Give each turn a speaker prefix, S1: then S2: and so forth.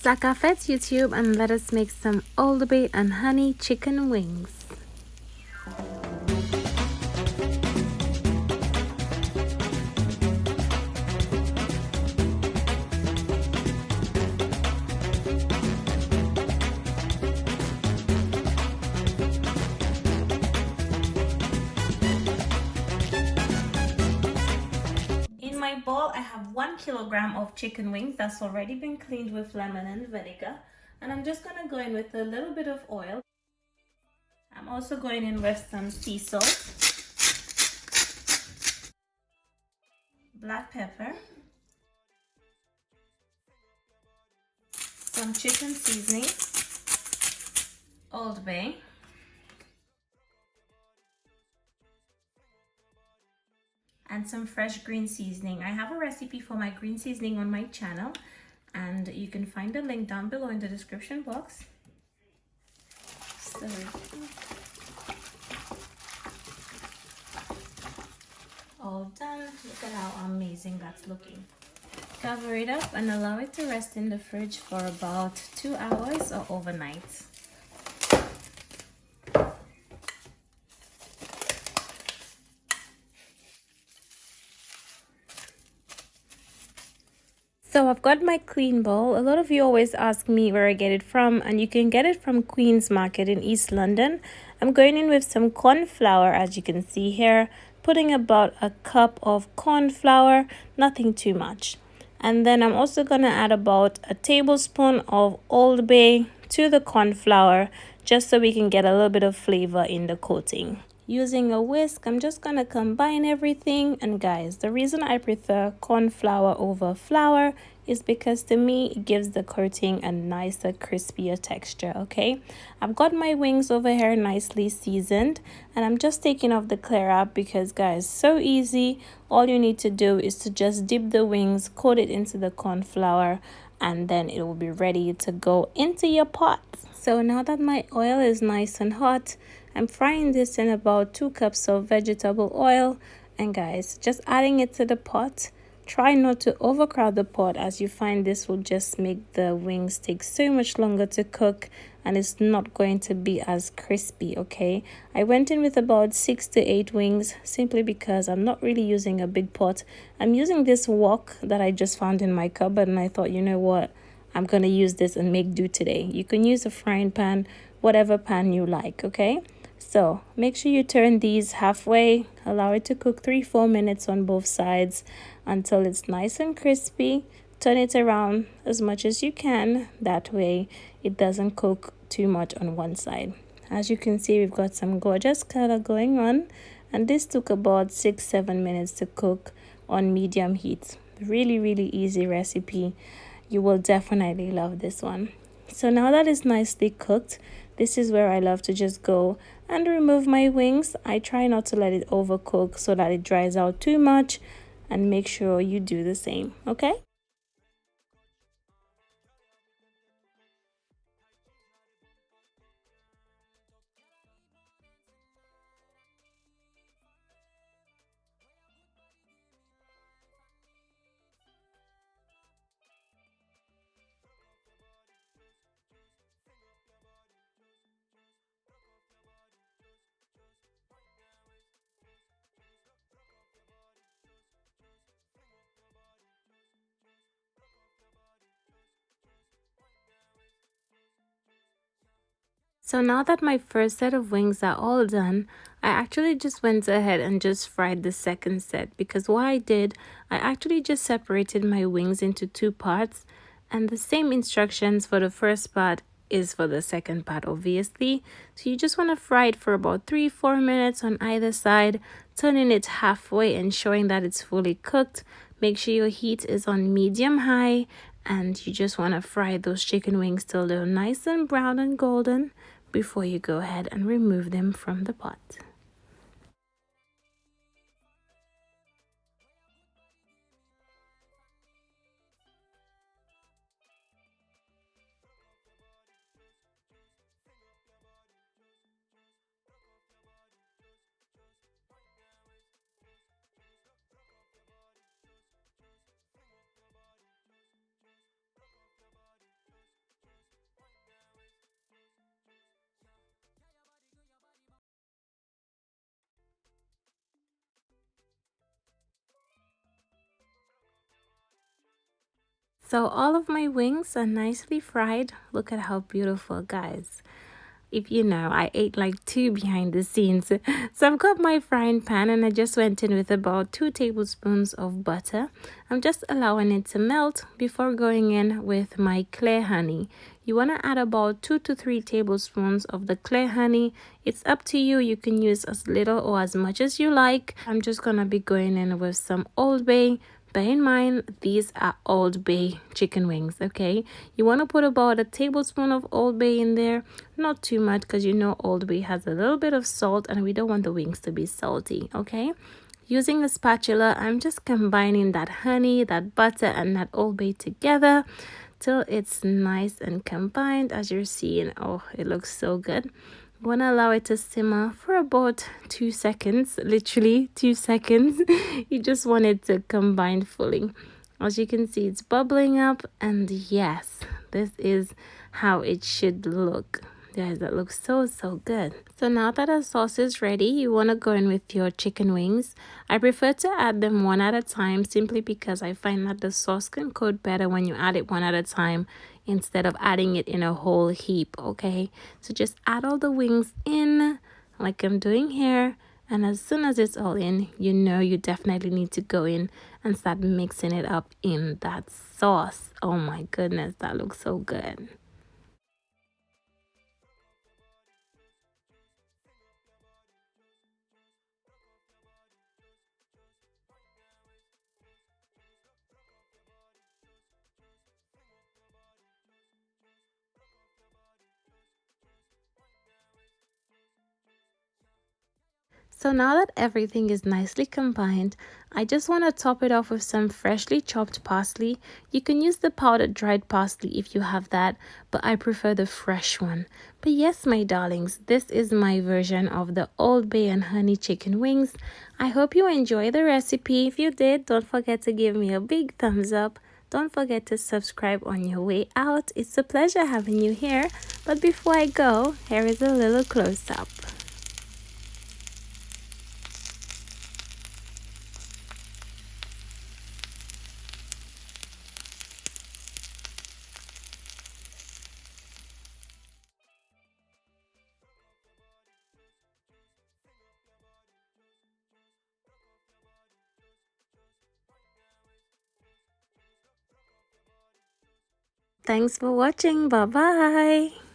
S1: Zakafet YouTube, and let us make some Old Bay and honey chicken wings. In my bowl, I have 1 kilogram of chicken wings that's already been cleaned with lemon and vinegar. And I'm just gonna go in with a little bit of oil. I'm also going in with some sea salt, black pepper, some chicken seasoning, Old Bay, and some fresh green seasoning. I have a recipe for my green seasoning on my channel, and you can find the link down below in the description box. So all done. Look at how amazing that's looking. Cover it up and allow it to rest in the fridge for about 2 hours or overnight. So I've got my clean bowl. A lot of you always ask me where I get it from, and you can get it from Queen's Market in East London. I'm going in with some corn flour, as you can see here, putting about a cup of corn flour, nothing too much. And then I'm also going to add about a tablespoon of Old Bay to the corn flour, just so we can get a little bit of flavor in the coating. Using a whisk, I'm just going to combine everything. And guys, the reason I prefer corn flour over flour is because to me it gives the coating a nicer, crispier texture. Okay, I've got my wings over here nicely seasoned, and I'm just taking off the clear wrap because guys, so easy. All you need to do is to just dip the wings, coat it into the corn flour, and then it will be ready to go into your pot. So now that my oil is nice and hot, I'm frying this in about 2 cups of vegetable oil. And guys, just adding it to the pot. Try not to overcrowd the pot, as you find this will just make the wings take so much longer to cook, and it's not going to be as crispy. Okay, I went in with about 6 to 8 wings simply because I'm not really using a big pot. I'm using this wok that I just found in my cupboard, and I thought, you know what, I'm gonna use this and make do today. You can use a frying pan, whatever pan you like. Okay, so make sure you turn these halfway, allow it to cook 3-4 minutes on both sides until it's nice and crispy. Turn it around as much as you can, that way it doesn't cook too much on one side. As you can see, we've got some gorgeous color going on, and this took about 6-7 minutes to cook on medium heat. Really easy recipe. You will definitely love this one. So now that it's nicely cooked, this is where I love to just go and remove my wings. I try not to let it overcook so that it dries out too much, and make sure you do the same. Okay. So now that my first set of wings are all done, I actually just went ahead and just fried the second set, because what I did, I actually just separated my wings into 2 parts, and the same instructions for the first part is for the second part, obviously. So you just want to fry it for about 3-4 minutes on either side, turning it halfway, ensuring that it's fully cooked. Make sure your heat is on medium high, and you just want to fry those chicken wings till they're nice and brown and golden before you go ahead and remove them from the pot. So all of my wings are nicely fried. Look at how beautiful, guys. If you know, I ate like two behind the scenes. So I've got my frying pan and I just went in with about 2 tablespoons of butter. I'm just allowing it to melt before going in with my clear honey. You want to add about 2 to 3 tablespoons of the clear honey. It's up to you. You can use as little or as much as you like. I'm just going to be going in with some Old Bay. Bear in mind, these are Old Bay chicken wings, okay? You want to put about a tablespoon of Old Bay in there. Not too much because you know Old Bay has a little bit of salt and we don't want the wings to be salty, okay? Using a spatula, I'm just combining that honey, that butter, and that Old Bay together till it's nice and combined. As you're seeing, oh, it looks so good. You want to allow it to simmer for about 2 seconds, literally 2 seconds. You just want it to combine fully. As you can see, it's bubbling up, and yes, this is how it should look. Guys, that looks so good. So now that our sauce is ready, you want to go in with your chicken wings. I prefer to add them one at a time simply because I find that the sauce can coat better when you add it one at a time instead of adding it in a whole heap, okay? So just add all the wings in like I'm doing here. And as soon as it's all in, you know you definitely need to go in and start mixing it up in that sauce. Oh my goodness, that looks so good. So now that everything is nicely combined, I just want to top it off with some freshly chopped parsley. You can use the powdered dried parsley if you have that, but I prefer the fresh one. But yes, my darlings, this is my version of the Old Bay and honey chicken wings. I hope you enjoy the recipe. If you did, don't forget to give me a big thumbs up. Don't forget to subscribe on your way out. It's a pleasure having you here. But before I go, here is a little close-up. Thanks for watching. Bye-bye.